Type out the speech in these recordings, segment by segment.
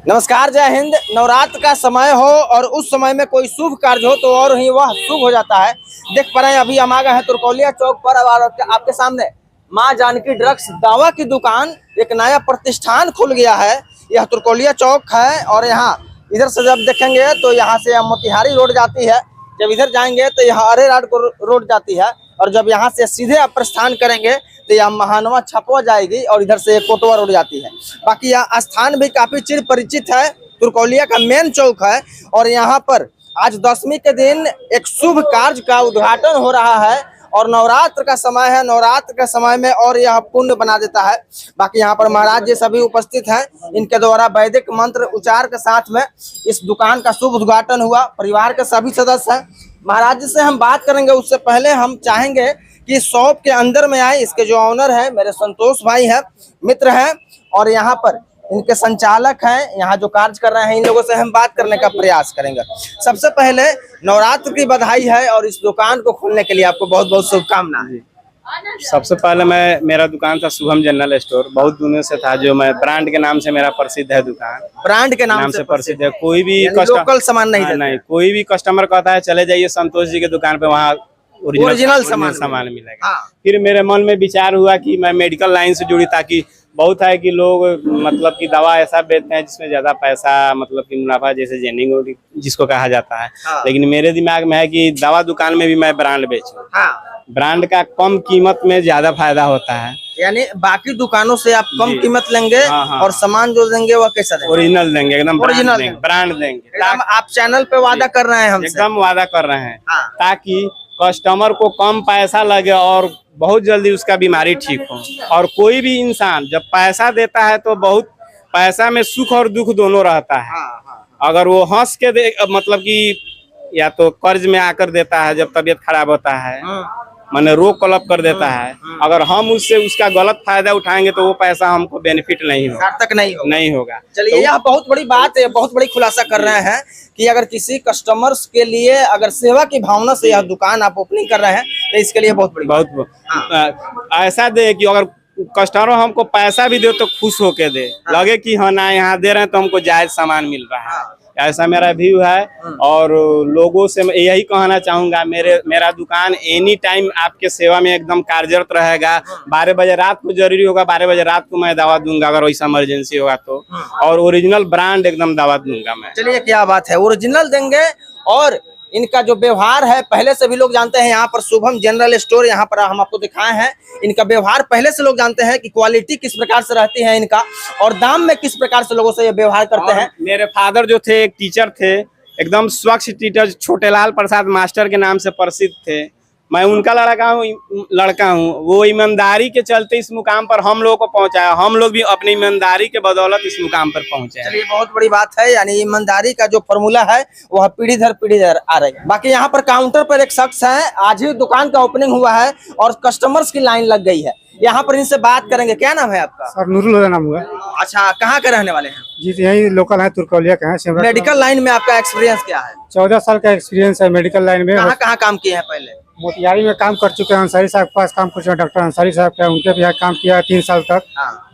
नमस्कार, जय हिंद। नवरात्र का समय हो और उस समय में कोई शुभ कार्य हो तो और ही वह शुभ हो जाता है। देख पा रहे हैं अभी हम आ गए हैं तुरकौलिया चौक पर और आपके सामने मां जानकी ड्रग्स दवा की दुकान, एक नया प्रतिष्ठान खुल गया है। यह तुरकौलिया चौक है और यहाँ इधर से जब देखेंगे तो यहाँ से मोतिहारी रोड जाती है, जब इधर जाएंगे तो यहाँ अरेराड रोड जाती है और जब यहाँ से सीधे आप प्रस्थान करेंगे तो यह महानवा छपवा जाएगी और इधर से कोटवा रोड जाती है। बाकी यह स्थान भी काफी चिर परिचित है, तुरकौलिया का मेन चौक है और यहाँ पर आज दशमी के दिन एक शुभ कार्य का उद्घाटन हो रहा है और नवरात्र का समय है। नवरात्र के समय में और यह पुण्य बना देता है। बाकी यहाँ पर महाराज जी सभी उपस्थित हैं, इनके द्वारा वैदिक मंत्र उच्चार के साथ में इस दुकान का शुभ उद्घाटन हुआ। परिवार के सभी सदस्य हैं। महाराज जी से हम बात करेंगे, उससे पहले हम चाहेंगे कि शॉप के अंदर में आए। इसके जो ऑनर है मेरे संतोष भाई हैं, मित्र हैं और यहाँ पर इनके संचालक हैं, यहाँ जो कार्य कर रहे हैं इन लोगों से हम बात करने का प्रयास करेंगे। सबसे पहले नवरात्र की बधाई है और इस दुकान को खोलने के लिए आपको बहुत बहुत शुभकामनाएं। सबसे पहले मेरा दुकान था शुभम जनरल स्टोर, बहुत दिनों से था, जो मैं ब्रांड के नाम से मेरा प्रसिद्ध है दुकान। ब्रांड के नाम से प्रसिद्ध है। कोई भी लोकल सामान नहीं, कोई भी कस्टमर कहता है चले जाइए संतोष जी के दुकान पे, वहाँ ओरिजिनल सामान मिलेगा। हाँ। फिर मेरे मन में विचार हुआ कि मैं मेडिकल लाइन से जुड़ी, ताकि बहुत है कि लोग मतलब कि दवा ऐसा बेचते हैं जिसमें ज्यादा पैसा मतलब कि मुनाफा, जैसे जेनिंग जिसको कहा जाता है। हाँ। लेकिन मेरे दिमाग में है कि दवा दुकान में भी मैं ब्रांड बेचूं। हाँ। ब्रांड का कम कीमत में ज्यादा फायदा होता है, यानी बाकी दुकानों से आप कम कीमत लेंगे। हाँ। और सामान जो देंगे वह कैसा देंगे? ओरिजिनल देंगे, एकदम ओरिजिनल ब्रांड देंगे। आप चैनल पे वादा कर रहे हैं हमसे? एकदम वादा कर रहे हैं। हाँ। ताकि कस्टमर को कम पैसा लगे और बहुत जल्दी उसका बीमारी ठीक हो। और कोई भी इंसान जब पैसा देता है तो बहुत पैसा में सुख और दुख दोनों रहता है। अगर वो हंस के दे, मतलब कि या तो कर्ज में आकर देता है जब तबीयत खराब होता है, माने रोग क्लब कर देता है। अगर हम उससे उसका गलत फायदा उठाएंगे तो वो पैसा हमको बेनिफिट नहीं होगा, सार्थक नहीं होगा। चलिए, तो यह बहुत बड़ी बात है, बहुत बड़ी खुलासा कर रहे हैं कि अगर किसी कस्टमर्स के लिए अगर सेवा की भावना से यह दुकान आप ओपनिंग कर रहे हैं तो इसके लिए बहुत बड़ी ऐसा दे कि अगर कस्टमर हमको पैसा भी दे तो खुश होके दे, लगे कि हाँ ना यहाँ दे रहे हैं तो हमको जायज सामान मिल रहा है। ऐसा मेरा व्यू है और लोगों से मैं यही कहना चाहूंगा, मेरा दुकान एनी टाइम आपके सेवा में एकदम कार्यरत रहेगा। 12 बजे रात को जरूरी होगा, 12 बजे रात को मैं दवा दूंगा अगर वैसा इमरजेंसी होगा तो। और ओरिजिनल ब्रांड एकदम दवा दूंगा मैं। चलिए, क्या बात है, ओरिजिनल देंगे। और इनका जो व्यवहार है पहले से भी लोग जानते हैं। यहाँ पर शुभम जनरल स्टोर, यहाँ पर हम आपको दिखाए हैं, इनका व्यवहार पहले से लोग जानते हैं कि क्वालिटी किस प्रकार से रहती है इनका और दाम में किस प्रकार से लोगों से ये व्यवहार करते हैं। मेरे फादर जो थे एक टीचर थे, एकदम स्वच्छ टीचर, छोटेलाल प्रसाद मास्टर के नाम से प्रसिद्ध थे। मैं उनका लड़का हूँ। वो ईमानदारी के चलते इस मुकाम पर हम लोगों को पहुंचाया, हम लोग भी अपनी ईमानदारी के बदौलत इस मुकाम पर पहुंचे। चलिए, बहुत बड़ी बात है। यानी ईमानदारी का जो फॉर्मूला है वह पीढ़ी दर पीढ़ी आ रही है। बाकी यहाँ पर काउंटर पर एक शख्स है, आज ही दुकान का ओपनिंग हुआ है और कस्टमर्स की लाइन लग गई है। यहाँ पर इनसे बात करेंगे। क्या नाम है आपका? सर नूरुल हुदा नाम हुआ। अच्छा, कहाँ के रहने वाले हैं? जी यही लोकल है, तुरकौलिया का है। मेडिकल लाइन में आपका एक्सपीरियंस क्या है? 14 साल का एक्सपीरियंस है मेडिकल लाइन में। कहाँ काम किए हैं पहले? मोतिहारी में काम कर चुके हैं, अंसारी साहब के पास काम कर चुके हैं, डॉक्टर अंसारी साहब का, उनके भी यहाँ काम किया 3 साल तक।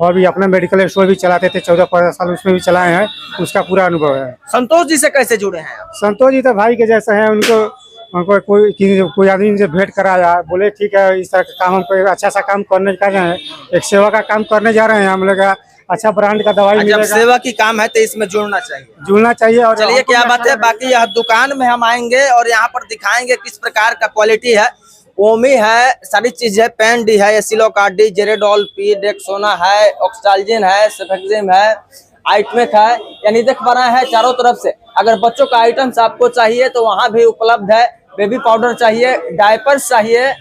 और भी अपना मेडिकल स्टोर भी चलाते थे 14-15 साल, उसमें भी चलाए हैं, उसका पूरा अनुभव है। संतोष जी से कैसे जुड़े हैं आप? संतोष जी तो भाई के जैसे हैं। उनको कोई आदमी से भेंट कराया, बोले ठीक है इस तरह का काम हमको अच्छा सा काम करने कर रहे हैं, एक सेवा का काम करने जा रहे हैं हम लोग। अच्छा ब्रांड का दवाई मिलेगा। जब सेवा की काम है तो इसमें जुड़ना चाहिए। और चलिए, क्या बात है। बाकी यह दुकान में हम आएंगे और यहाँ पर दिखाएंगे किस प्रकार का क्वालिटी है। ओमी है, सारी चीज है, पेन डी है, एसिलोकार्ड डी, जेरेडोल पी, डेक्सोना है, ऑक्सटाल्जिन है, सेफेक्सिम है, आइटमेक है। यानी देख पा रहे हैं चारों तरफ से। अगर बच्चों का आइटम्स आपको चाहिए तो वहाँ भी उपलब्ध है। बेबी पाउडर चाहिए, डायपर्स चाहिए,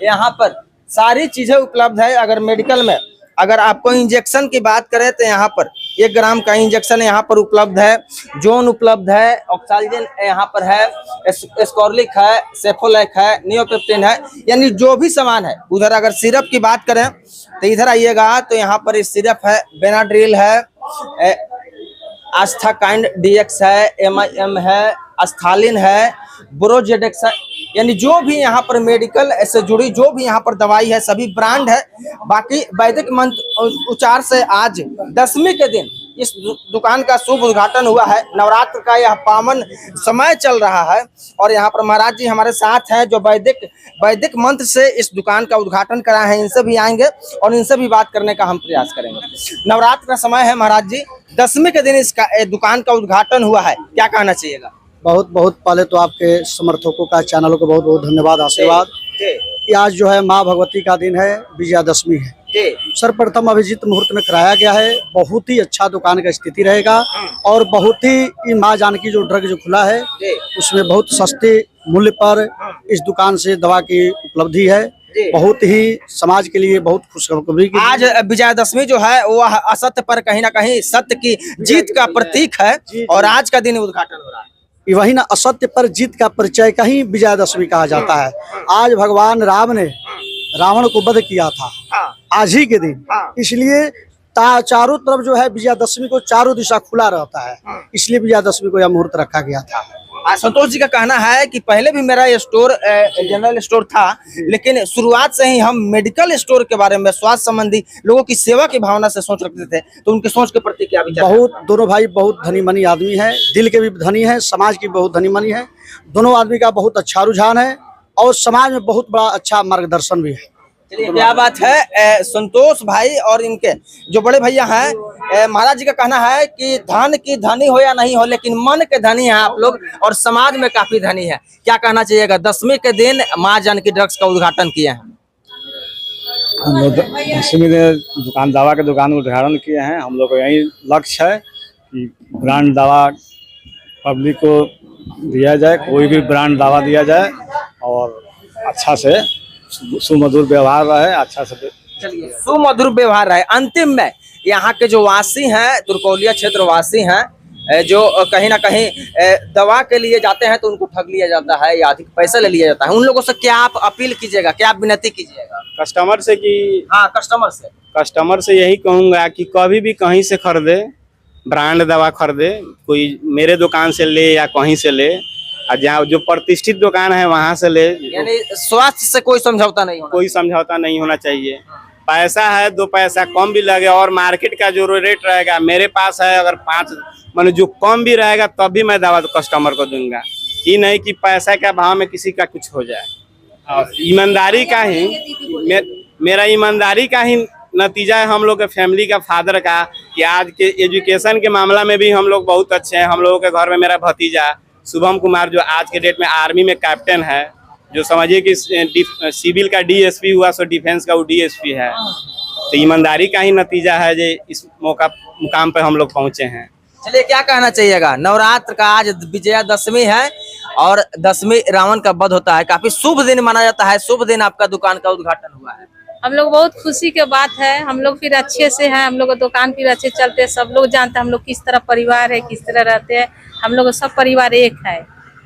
यहाँ पर सारी चीजें उपलब्ध है। अगर मेडिकल में अगर आपको इंजेक्शन की बात करें तो यहाँ पर 1 ग्राम का इंजेक्शन यहाँ पर उपलब्ध है, जोन उपलब्ध है, ऑक्साइजन यहाँ पर है, एस्कॉर्लिक है, सेफोलेक है, नियोपेप्टिन है। यानी जो भी सामान है। उधर अगर सिरप की बात करें तो इधर आइएगा तो यहाँ पर इस सिरप है, बेनाड्रिल है, आस्थाकाइंड डीएक्स है, एमआईएम है, अस्थालिन है, ब्रोजेडेक्स है। यानी जो भी यहाँ पर मेडिकल से जुड़ी जो भी यहाँ पर दवाई है सभी ब्रांड है। बाकी वैदिक मंत्र उच्चार से आज दशमी के दिन इस दुकान का शुभ उद्घाटन हुआ है। नवरात्र का यह पावन समय चल रहा है और यहाँ पर महाराज जी हमारे साथ हैं जो वैदिक मंत्र से इस दुकान का उद्घाटन करा है। इनसे भी आएंगे और इनसे भी बात करने का हम प्रयास करेंगे। नवरात्र का समय है महाराज जी, 10वीं के दिन इसका दुकान का उद्घाटन हुआ है, क्या कहना चाहिएगा? बहुत बहुत पहले तो आपके समर्थकों का, चैनलों को बहुत बहुत धन्यवाद, आशीर्वाद। कि आज जो है माँ भगवती का दिन है, विजयादशमी है। सर्वप्रथम अभिजीत मुहूर्त में कराया गया है। बहुत ही अच्छा दुकान का स्थिति रहेगा और बहुत ही माँ जानकी जो ड्रग जो खुला है उसमें बहुत सस्ते मूल्य पर इस दुकान से दवा की उपलब्धि है। बहुत ही समाज के लिए बहुत खुशखबरी की। आज विजयादशमी जो है वह असत्य पर कहीं ना कहीं सत्य की जीत का प्रतीक है और आज का दिन उद्घाटन हो रहा है। वही ना, असत्य पर जीत का परिचय कहीं विजयादशमी कहा जाता है। आज भगवान राम ने रावण को वध किया था आज ही के दिन, इसलिए चारों तरफ जो है विजयादशमी को चारों दिशा खुला रहता है, इसलिए विजयादशमी को यह मुहूर्त रखा गया था। संतोष जी का कहना है कि पहले भी मेरा स्टोर जनरल स्टोर था, लेकिन शुरुआत से ही हम मेडिकल स्टोर के बारे में, स्वास्थ्य संबंधी लोगों की सेवा की भावना से सोच रखते थे। तो उनके सोच के प्रति क्या विचार? बहुत, दोनों भाई बहुत धनी मनी आदमी है, दिल के भी धनी है, समाज की बहुत धनी मनी है। दोनों आदमी का बहुत अच्छा रुझान है और समाज में बहुत बड़ा अच्छा मार्गदर्शन भी है। चलिए, क्या बात है। संतोष भाई और इनके जो बड़े भैया हैं, महाराज जी का कहना है कि धन की धनी हो या नहीं हो, लेकिन मन के धनी हैं आप लोग और समाज में काफी धनी है। क्या कहना चाहिएगा? 10वीं के दिन माँ जानकी ड्रग्स का उद्घाटन किया है। हम लोग 10वीं दिन दुकान दवा के दुकान का उद्घाटन किए हैं। हम लोग का यही लक्ष्य है कि ब्रांड दवा पब्लिक को दिया जाए, कोई भी ब्रांड दवा दिया जाए और अच्छा से सुमधुर व्यवहार रहे, अच्छा से। चलिए, सुमधुर व्यवहार रहे। अंतिम में यहाँ के जो वासी हैं, तुरकौलिया क्षेत्र वासी हैं, जो कहीं ना कहीं दवा के लिए जाते हैं तो उनको ठग लिया जाता है या अधिक पैसा ले लिया जाता है, उन लोगों से क्या आप अपील कीजिएगा, क्या आप विनती कीजिएगा? कस्टमर से कि हाँ, कस्टमर से यही कहूँगा कि कभी भी कहीं से खरीदे, ब्रांड दवा खरीदे, कोई मेरे दुकान से ले या कहीं से ले, जहाँ जो प्रतिष्ठित दुकान है वहाँ से ले। यानी स्वास्थ्य से कोई समझौता नहीं होना, कोई समझौता नहीं होना चाहिए। पैसा है 2 पैसा कम भी लगे और मार्केट का जो रेट रहेगा मेरे पास है, अगर 5 माने जो कम भी रहेगा तब भी मैं दवा कस्टमर को दूंगा। ये नहीं कि पैसा के अभाव में किसी का कुछ हो जाए। ईमानदारी का ही मेरा ईमानदारी का ही नतीजा है हम लोग के फैमिली का, फादर का, कि आज के एजुकेशन के मामला में भी हम लोग बहुत अच्छे हैं। हम लोगों के घर में मेरा भतीजा शुभम कुमार जो आज के डेट में आर्मी में कैप्टन है, जो समझिए कि सिविल का डीएसपी हुआ सो डिफेंस का वो डीएसपी है। तो ईमानदारी का ही नतीजा है जो इस मुकाम पे हम लोग पहुंचे हैं। चलिए, क्या कहना चाहिएगा? नवरात्र का आज विजयादशमी है और 10वीं रावण का वध होता है, काफी शुभ दिन माना जाता है। शुभ दिन आपका दुकान का उद्घाटन हुआ है। हम लोग बहुत खुशी की बात है। हम लोग फिर अच्छे से हैं, हम लोग का दुकान फिर अच्छे चलते हैं। सब लोग जानते हैं हम लोग किस तरह परिवार है, किस तरह रहते हैं। हम लोग सब परिवार एक है,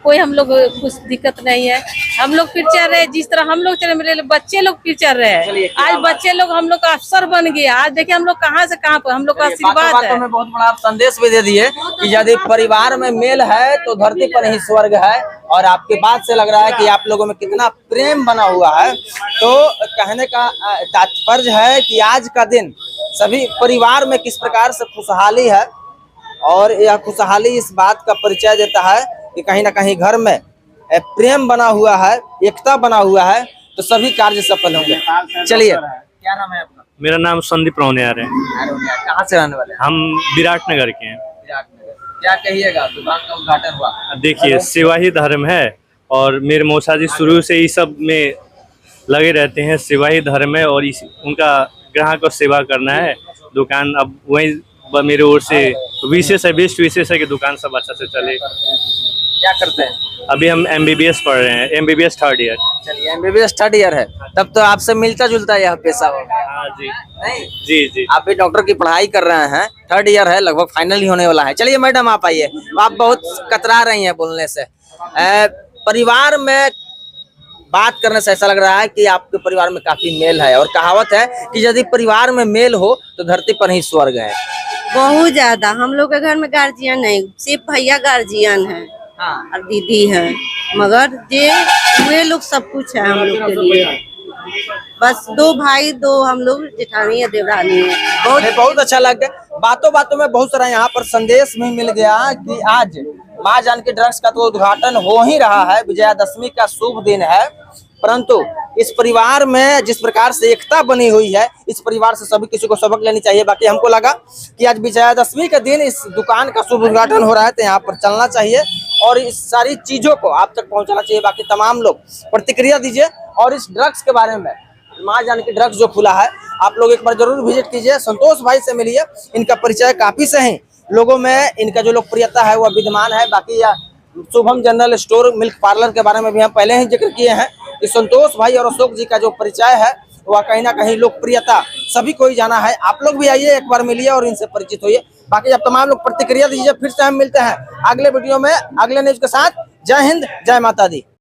कोई हम लोग कुछ दिक्कत नहीं है। हम लोग फिर चल रहे हैं जिस तरह हम लोग चले, मेरे बच्चे लोग फिर चल रहे हैं। आज बच्चे लोग हम लोग का अफसर बन गए। आज देखिए हम लोग कहाँ से कहाँ पर, हम लोग का आशीर्वाद है। में बहुत बड़ा आप संदेश भी दे दिए कि यदि परिवार में मेल है तो धरती पर ही स्वर्ग है, और आपके बात से लग रहा है कि आप लोगों में कितना प्रेम बना हुआ है। तो कहने का तात्पर्य है कि आज का दिन सभी परिवार में किस प्रकार से खुशहाली है, और यह खुशहाली इस बात का परिचय देता है कि कहीं ना कहीं घर में प्रेम बना हुआ है, एकता बना हुआ है, तो सभी कार्य सफल होंगे। चलिए, क्या नाम है आपका? मेरा नाम संदीप रौनियार है। कहाँ से रहने वाले हैं? हम विराटनगर के हैं। क्या कहिएगा, दुकान का उद्घाटन हुआ? देखिए, सेवा ही धर्म है और मेरे मौसा जी शुरू से ही सब में लगे रहते हैं। सेवा ही धर्म है और उनका ग्राहक को सेवा करना है। दुकान अब वही मेरे ओर से विशेष है, बेस्ट विशेष है कि दुकान सब अच्छा से चले। क्या करते हैं? अभी हम MBBS पढ़ रहे हैं, MBBS 3rd ईयर। चलिए, MBBS 3rd ईयर है, तब तो आपसे मिलता जुलता यह पेशा होगा। हाँ जी, नहीं जी जी। आप भी डॉक्टर की पढ़ाई कर रहे हैं, 3rd ईयर है, लगभग फाइनल ही होने वाला है। चलिए मैडम, आप आइए। आप बहुत कतरा रही हैं बोलने से। परिवार में बात करने से ऐसा लग रहा है कि आपके परिवार में काफी मेल है, और कहावत है कि यदि परिवार में मेल हो तो धरती पर ही स्वर्ग है। बहुत ज्यादा। हम लोग के घर में गार्जियन नहीं, सिर्फ भैया गार्जियन है और दीदी है, मगर ये वे लोग सब कुछ है हम लोग के लिए। बस 2 भाई 2 हम लोग जेठानी या देवरानी है। बहुत अच्छा लग गया। बातों बातों में बहुत सारा यहाँ पर संदेश भी मिल गया कि आज माँ जानकी ड्रग्स का तो उद्घाटन हो ही रहा है, विजयादशमी का शुभ दिन है, परंतु इस परिवार में जिस प्रकार से एकता बनी हुई है, इस परिवार से सभी किसी को सबक लेनी चाहिए। बाकी हमको लगा कि आज विजयादशमी के दिन इस दुकान का शुभ उद्घाटन हो रहा है, तो यहाँ पर चलना चाहिए और इस सारी चीजों को आप तक पहुंचाना चाहिए। बाकी तमाम लोग प्रतिक्रिया दीजिए और इस ड्रग्स के बारे में, माँ जानकी ड्रग्स जो खुला है, आप लोग एक बार जरूर विजिट कीजिए, संतोष भाई से मिलिए। इनका परिचय काफी सही, लोगों में इनका जो लोकप्रियता है वह विद्यमान है। बाकी या Shubham general store milk parlour के बारे में भी हम पहले ही जिक्र किए हैं कि संतोष भाई और अशोक जी का जो परिचय है वह कहीं ना कहीं लोकप्रियता सभी को ही जाना है। आप लोग भी आइए, एक बार मिलिए और इनसे परिचित होइए। बाकी जब तमाम लोग प्रतिक्रिया दीजिए, फिर से हम मिलते हैं अगले वीडियो में अगले न्यूज के साथ। जय हिंद, जय माता दी।